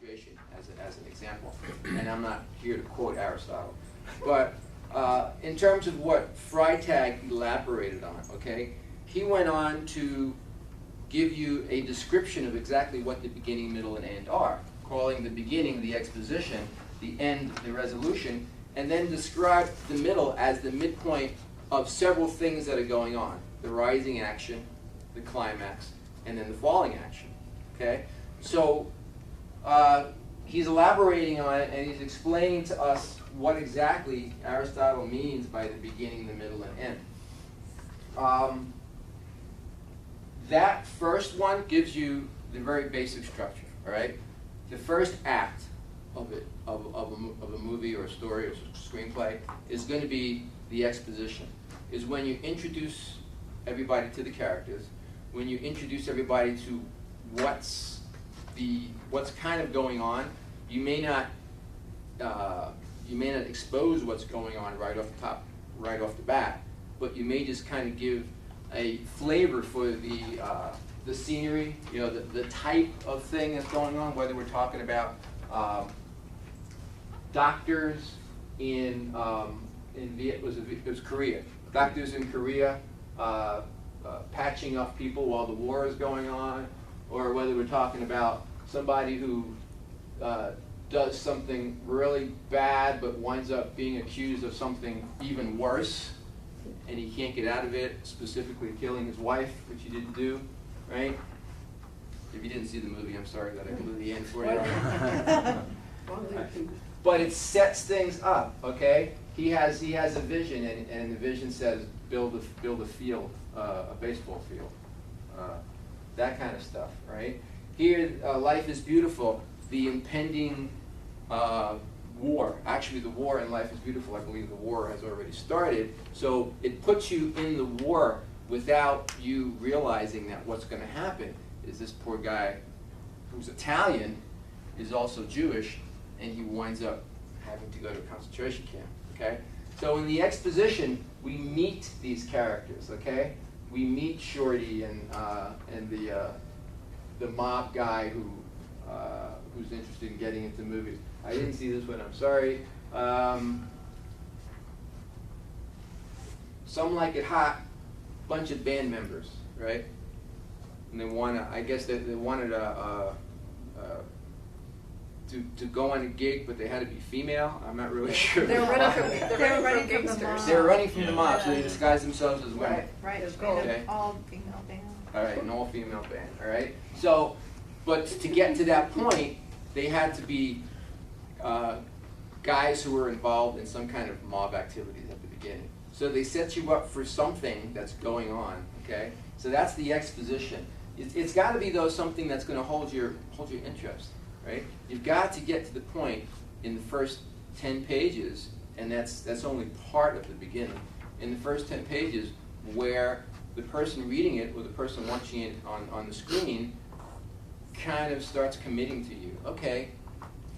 concentration as an example. And I'm not here to quote Aristotle. But in terms of what Freytag elaborated on, okay, he went on to give you a description of exactly what the beginning, middle, and end are, calling the beginning the exposition, the end the resolution, and then describe the middle as the midpoint of several things that are going on. The rising action, the climax, and then the falling action. Okay? So he's elaborating on it, and he's explaining to us what exactly Aristotle means by the beginning, the middle, and end. That first one gives you the very basic structure. All right? The first act of a movie or a story or a screenplay is going to be the exposition. Is when you introduce everybody to the characters, when you introduce everybody to what's kind of going on. You may not expose what's going on right off the top, right off the bat, but you may just kind of give a flavor for the scenery, you know, the type of thing that's going on. Whether we're talking about doctors in it was Korea. Doctors in Korea patching up people while the war is going on, or whether we're talking about somebody who does something really bad but winds up being accused of something even worse, and he can't get out of it, specifically killing his wife, which he didn't do, right? If you didn't see the movie, I'm sorry that I blew the end for you. But it sets things up, okay? He has a vision, and the vision says build a field, a baseball field, that kind of stuff, right? Here, Life is Beautiful, the impending war. Actually, the war in Life is Beautiful, I believe the war has already started. So it puts you in the war without you realizing that what's going to happen is this poor guy who's Italian is also Jewish, and he winds up having to go to a concentration camp. Okay? So in the exposition, we meet these characters. Okay? We meet Shorty and the mob guy who's interested in getting into movies. I didn't see this one. I'm sorry. Some Like It Hot, bunch of band members, right? And they wanna. I guess they wanted to go on a gig, but they had to be female. I'm not really sure. They were running from the mob. They were running from the mob, so they disguised themselves as women. Right. Okay. All female band. All right, an all-female band. All right. So, but to get to that point, they had to be guys who were involved in some kind of mob activities at the beginning. So they set you up for something that's going on. Okay. So that's the exposition. It's got to be though something that's going to hold your interest. Right? You've got to get to the point in the first 10 pages, and that's only part of the beginning. In the first 10 pages, where the person reading it or the person watching it on the screen kind of starts committing to you. Okay,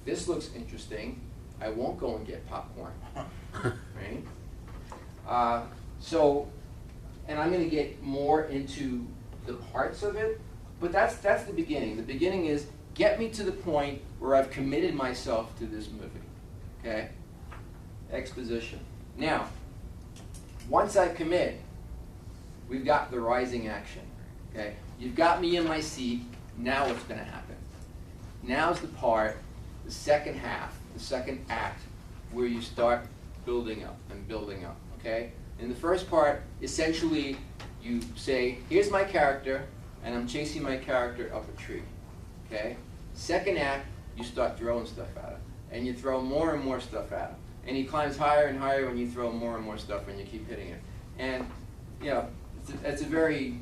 this looks interesting. I won't go and get popcorn. Right? And I'm going to get more into the parts of it, but that's the beginning. The beginning is get me to the point where I've committed myself to this movie. Okay? Exposition. Now, once I commit, we've got the rising action. Okay? You've got me in my seat. Now what's going to happen? Now's the part, the second half, the second act, where you start building up and building up. Okay? In the first part, essentially, you say, here's my character, and I'm chasing my character up a tree. Okay? Second act, you start throwing stuff at him. And you throw more and more stuff at him. And he climbs higher and higher when you throw more and more stuff and you keep hitting it. And, you know, it's a very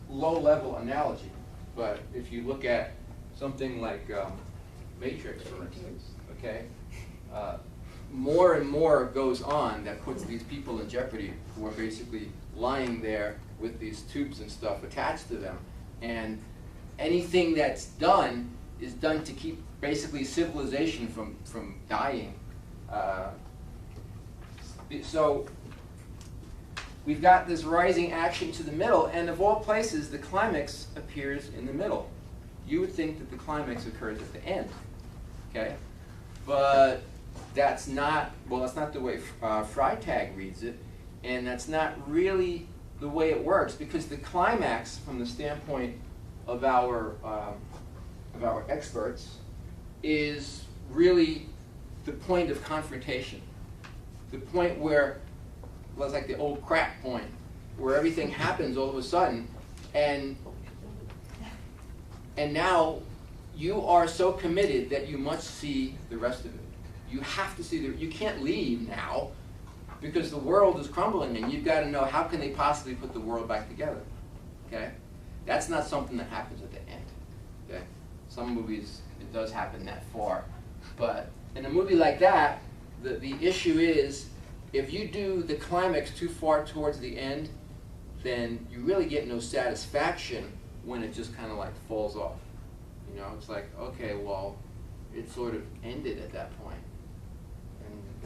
low-level analogy. But if you look at something like Matrix, for instance, okay, more and more goes on that puts these people in jeopardy who are basically lying there with these tubes and stuff attached to them. And anything that's done is done to keep basically civilization from dying. So we've got this rising action to the middle, and of all places, the climax appears in the middle. you would think that the climax occurs at the end, okay? But that's not, well, that's not the way Freytag reads it, and that's not really the way it works, because the climax, from the standpoint of our experts, is really the point of confrontation, the point where, well, it's like the old crack point, where everything happens all of a sudden, and now you are so committed that you must see the rest of it. You have to see you can't leave now, because the world is crumbling, and you've got to know how can they possibly put the world back together, okay? That's not something that happens at the end, okay? Some movies, it does happen that far, but in a movie like that, the issue is, if you do the climax too far towards the end, then you really get no satisfaction when it just kind of like falls off. You know, it's like, okay, well, it sort of ended at that point.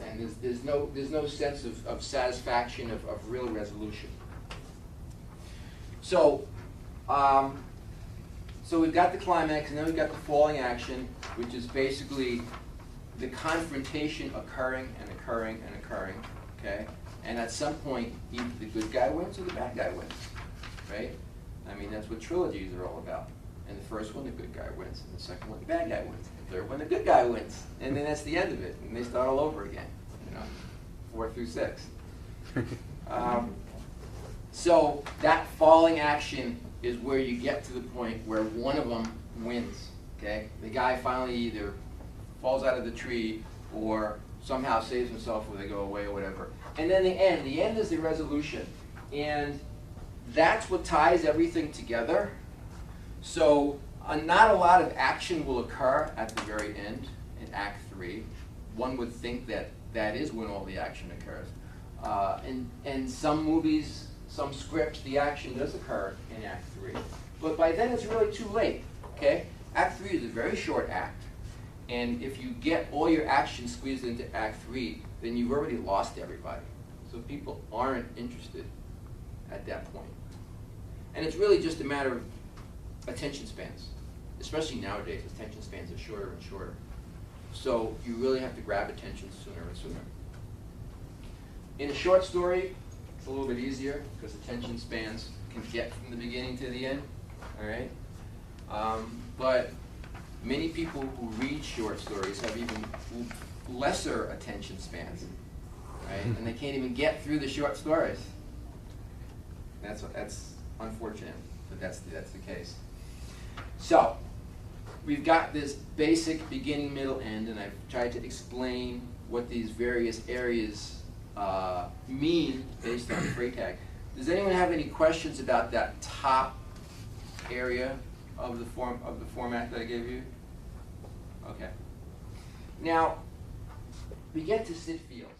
And there's no sense of satisfaction, of real resolution. So, so we've got the climax, and then we've got the falling action, which is basically the confrontation occurring and occurring and occurring, okay? And at some point, either the good guy wins or the bad guy wins, right? I mean, that's what trilogies are all about. And the first one, the good guy wins, and the second one, the bad guy wins. The third one, the good guy wins, and then that's the end of it, and they start all over again, you know, 4 through 6. So that falling action is where you get to the point where one of them wins, okay? The guy finally either falls out of the tree or somehow saves himself, or they go away or whatever. And then the end is the resolution. And that's what ties everything together. So not a lot of action will occur at the very end in Act 3. One would think that that is when all the action occurs. In some movies, some scripts, the action does occur in Act 3. But by then it's really too late, okay? Act 3 is a very short act. And if you get all your action squeezed into Act 3, then you've already lost everybody. So people aren't interested at that point. And it's really just a matter of attention spans. Especially nowadays, attention spans are shorter and shorter. So you really have to grab attention sooner and sooner. In a short story, it's a little bit easier, because attention spans can get from the beginning to the end, all right? But many people who read short stories have even lesser attention spans, right? And they can't even get through the short stories. That's unfortunate, but that's the case. So we've got this basic beginning, middle, end, and I've tried to explain what these various areas mean based on Freytag. Does anyone have any questions about that top area of the format that I gave you? Okay. Now we get to Sid Fields.